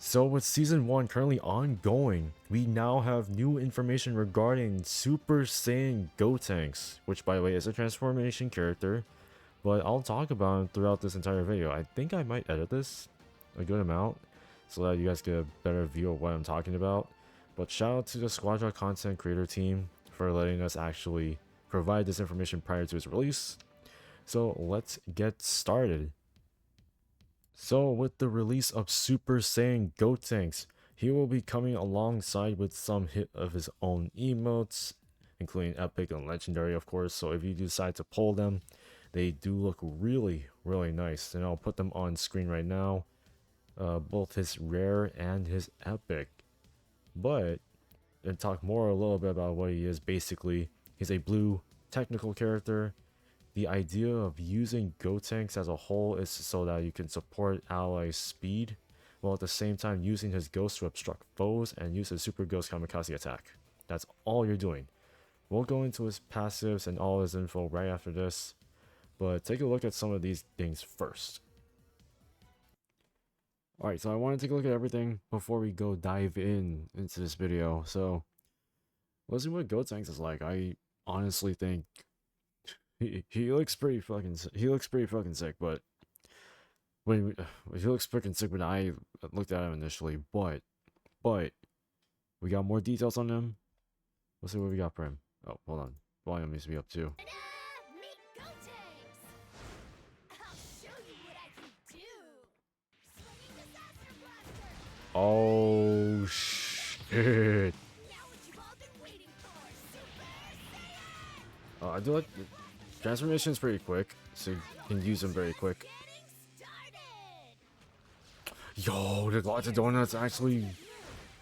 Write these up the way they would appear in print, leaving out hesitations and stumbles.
So with Season 1 currently ongoing, we now have new information regarding Super Saiyan Gotenks, which by the way is a transformation character, but I'll talk about him throughout this entire video. I think I might edit this a good amount, so that you guys get a better view of what I'm talking about. But shout out to the Squadra content creator team for letting us actually provide this information prior to its release. So let's get started. So with the release of Super Saiyan Gotenks, he will be coming alongside with some hit of his own emotes, including epic and legendary of course, so if you decide to pull them, they do look really nice, and I'll put them on screen right now, both his rare and his epic. But, and talk more a little bit about what he is. Basically, he's a blue technical character. The idea of using Gotenks as a whole is so that you can support allies' speed, while at the same time using his ghost to obstruct foes and use his super ghost kamikaze attack. That's all you're doing. We'll go into his passives and all his info right after this, but take a look at some of these things first. Alright, so I want to take a look at everything before we go dive into this video. So let's see what Gotenks is like. I honestly think he looks pretty fucking sick, but when he looks freaking sick when I looked at him initially, but we got more details on him. Let's see what we got for him. Oh, hold on, volume needs to be up too. Oh shit! I do like the transformation is pretty quick, so you can use them very quick. Yo, the lots of donuts actually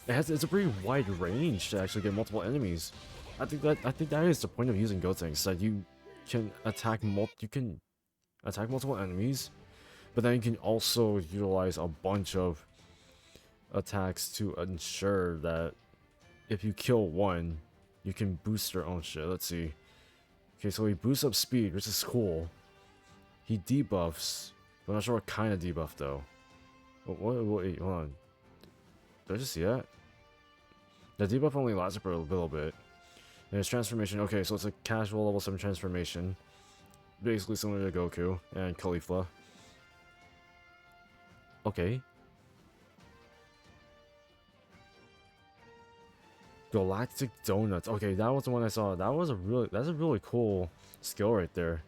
it's a pretty wide range to actually get multiple enemies. I think that is the point of using Gotenks, that you can attack multiple enemies, but then you can also utilize a bunch of attacks to ensure that if you kill one, you can boost your own shit. Let's see. Okay, so he boosts up speed, which is cool. He debuffs, but I'm not sure what kind of debuff though. Wait, hold on. Did I just see that? The debuff only lasted for a little bit. And his transformation, okay, so it's a casual level 7 transformation. Basically similar to Goku and Caulifla. Okay. Galactic Donuts. Okay, that was the one I saw. That's a really cool skill right there.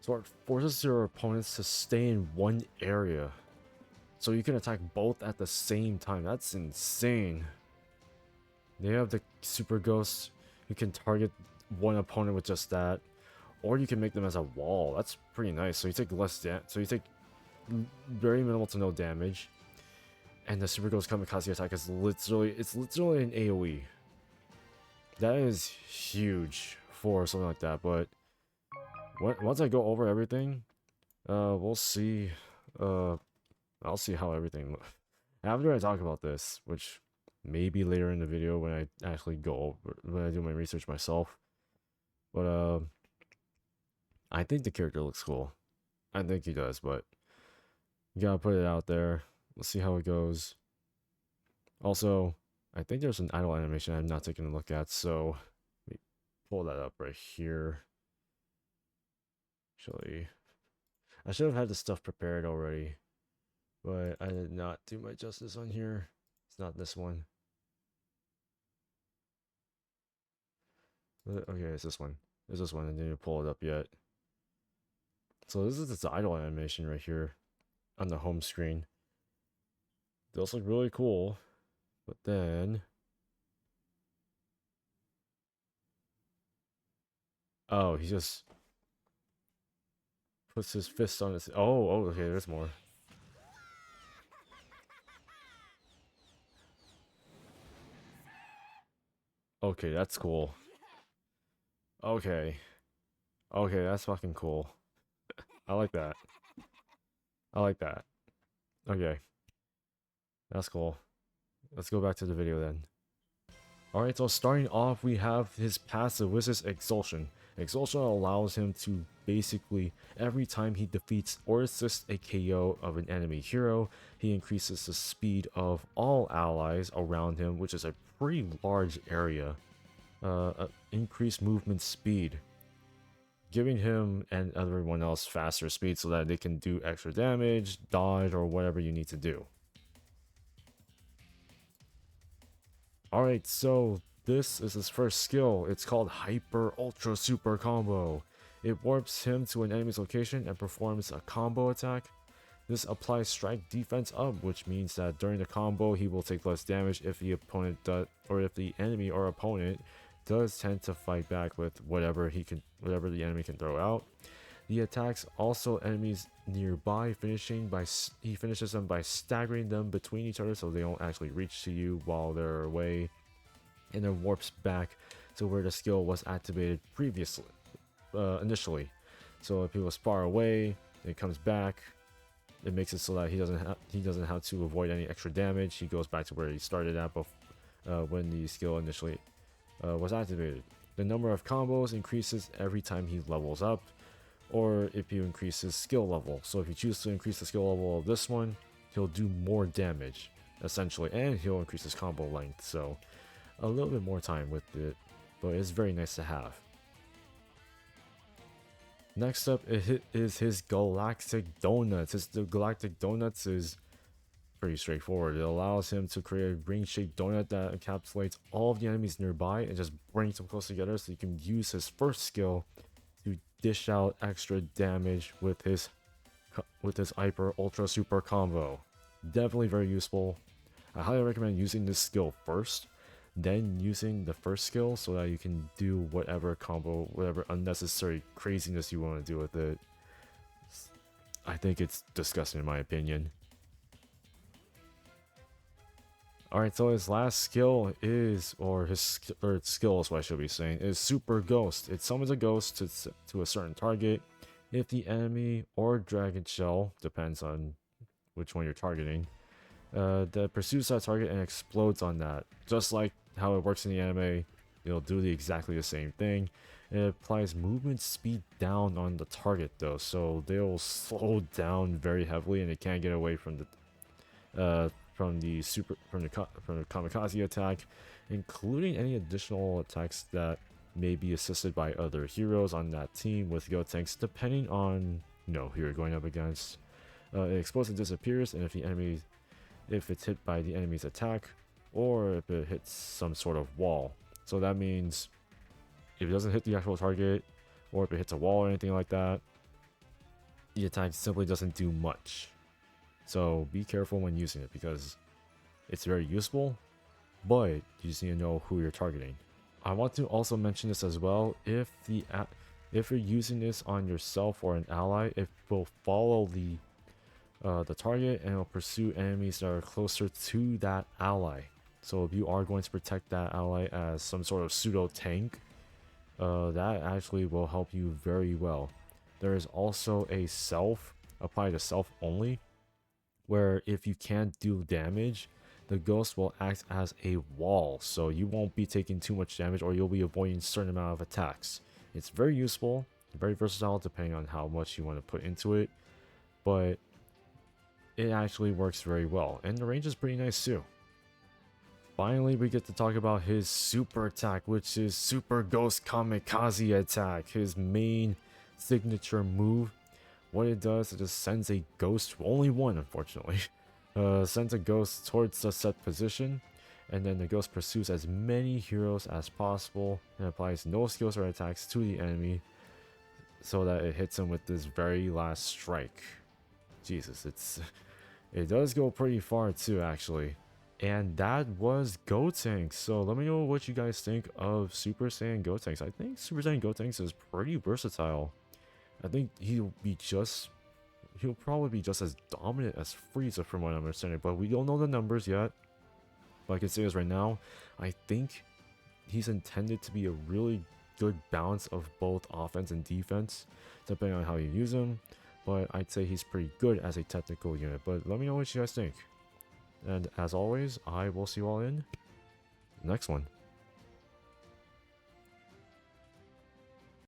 So it forces your opponents to stay in one area, so you can attack both at the same time. That's insane. They have the Super Ghost. You can target one opponent with just that, or you can make them as a wall. That's pretty nice. So you take very minimal to no damage. And the Super Ghost Kamikaze attack is literally an AoE. That is huge for something like that, but once I go over everything, we'll see. I'll see how everything looks after I talk about this, which maybe later in the video when I actually when I do my research myself. But I think the character looks cool. I think he does, but you gotta put it out there. Let's see how it goes. Also, I think there's an idle animation I'm not taking a look at, so let me pull that up right here. Actually, I should have had the stuff prepared already, but I did not do my justice on here. It's not this one. Okay, it's this one. It's this one. I didn't pull it up yet. So this is this idle animation right here on the home screen. Those look really cool, but then oh, he just puts his fist on his. Oh, okay, there's more. Okay, that's cool. Okay, that's fucking cool. I like that. I like that. Okay. That's cool. Let's go back to the video then. Alright, so starting off, we have his passive, which is Expulsion. Expulsion allows him to basically, every time he defeats or assists a KO of an enemy hero, he increases the speed of all allies around him, which is a pretty large area. Increased movement speed, giving him and everyone else faster speed so that they can do extra damage, dodge, or whatever you need to do. Alright, so this is his first skill. It's called Hyper Ultra Super Combo. It warps him to an enemy's location and performs a combo attack. This applies strike defense up, which means that during the combo he will take less damage if the opponent does, or if the enemy or opponent does tend to fight back with whatever the enemy can throw out. The attacks also enemies nearby, he finishes them by staggering them between each other so they don't actually reach to you while they're away, and then warps back to where the skill was activated previously, initially. So if he was far away, it comes back. It makes it so that he doesn't have to avoid any extra damage. He goes back to where he started at when the skill initially was activated. The number of combos increases every time he levels up, or if you increase his skill level. So if you choose to increase the skill level of this one, he'll do more damage, essentially, and he'll increase his combo length. So a little bit more time with it, but it's very nice to have. Next up is his Galactic Donuts. The Galactic Donuts is pretty straightforward. It allows him to create a ring-shaped donut that encapsulates all of the enemies nearby and just brings them close together so you can use his first skill to dish out extra damage with his Hyper Ultra Super combo. Definitely very useful. I highly recommend using this skill first, then using the first skill so that you can do whatever unnecessary craziness you want to do with it. I think it's disgusting in my opinion. Alright, so his last skill is, or his third skill is what I should be saying, is Super Ghost. It summons a ghost to a certain target. If the enemy or dragon shell, depends on which one you're targeting, that pursues that target and explodes on that. Just like how it works in the anime, it'll do exactly the same thing. It applies movement speed down on the target though, so they'll slow down very heavily and it can't get away from the kamikaze attack, including any additional attacks that may be assisted by other heroes on that team with Gotenks, depending on who you're going up against. It explodes and disappears, and if it's hit by the enemy's attack, or if it hits some sort of wall. So that means if it doesn't hit the actual target, or if it hits a wall or anything like that, the attack simply doesn't do much. So be careful when using it because it's very useful, but you just need to know who you're targeting. I want to also mention this as well. If you're using this on yourself or an ally, it will follow the target and it will pursue enemies that are closer to that ally. So if you are going to protect that ally as some sort of pseudo tank, that actually will help you very well. There is also a self, apply to self only, where if you can't do damage, the ghost will act as a wall, so you won't be taking too much damage or you'll be avoiding a certain amount of attacks. It's very useful, very versatile depending on how much you want to put into it, but it actually works very well, and the range is pretty nice too. Finally, we get to talk about his super attack, which is Super Ghost Kamikaze Attack, his main signature move. What it does, it just sends a ghost, only one unfortunately, sends a ghost towards the set position, and then the ghost pursues as many heroes as possible and applies no skills or attacks to the enemy so that it hits him with this very last strike. Jesus, it does go pretty far too actually. And that was Gotenks. So let me know what you guys think of Super Saiyan Gotenks. I think Super Saiyan Gotenks is pretty versatile. I think he'll probably be just as dominant as Frieza from what I'm understanding, but we don't know the numbers yet. But I can say this right now, I think he's intended to be a really good balance of both offense and defense, depending on how you use him. But I'd say he's pretty good as a technical unit. But let me know what you guys think. And as always, I will see you all in the next one.